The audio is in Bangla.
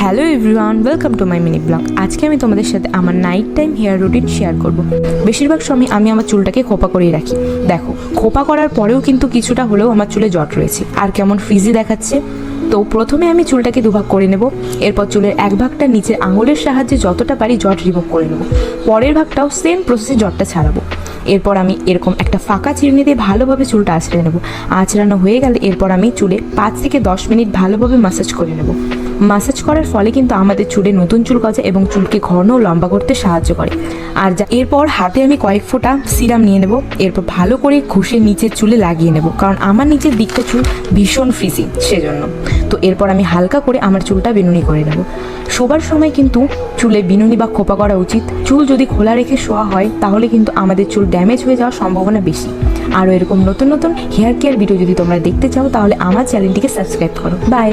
Hello everyone, welcome to my mini blog. আজকে আমি তোমাদের সাথে আমার night time hair routine share করব। বেশিরভাগ সময় আমি আমার চুলটাকে খোপা করেই রাখি। দেখো, খোপা করার পরেও কিন্তু কিছুটা হলেও আমার চুলে জট রয়েছে, আর কেমন ফ্রিজি দেখাচ্ছে। তো প্রথমে আমি চুলটাকে দুভাগ করে নেব। এরপর চুলের এক ভাগটা নিচের আঙুলের সাহায্যে যতটা পারি জট রিমুভ করে নেব। পরের ভাগটাও সেম প্রসেসে জটটা ছাড়াবো। এরপর আমি এরকম একটা ফাঁকা চিরুনি দিয়ে ভালোভাবে চুলটা আঁচড়ে নেব। আঁচড়ানো হয়ে গেলে এরপর আমি চুলে 5 থেকে 10 মিনিট ভালোভাবে ম্যাসাজ করে নেব। ম্যাসাজ করার ফলে কিন্তু আমাদের চুলে নতুন চুল গজায় এবং চুলকে ঘন ও লম্বা করতে সাহায্য করে। আর এরপর হাতে আমি কয়েক ফোঁটা সিরাম নিয়ে নেব। এরপর ভালো করে ঘষে নিচের চুলে লাগিয়ে নেব, কারণ আমার নিচের দিকটা চুল ভীষণ ফ্রিজি, সেজন্য। তো এরপর আমি হালকা করে আমার চুলটা বিনুনি করে নেব। শোবার সময় কিন্তু চুলে বিনুনি বা খোপা করা উচিত। চুল যদি খোলা রেখে শোয়া হয় তাহলে কিন্তু আমাদের চুল ড্যামেজ হয়ে যাওয়ার সম্ভাবনা বেশি। আরও এরকম নতুন নতুন হেয়ার কেয়ার ভিডিও যদি তোমরা দেখতে চাও তাহলে আমার চ্যানেলটিকে সাবস্ক্রাইব করো। বাই।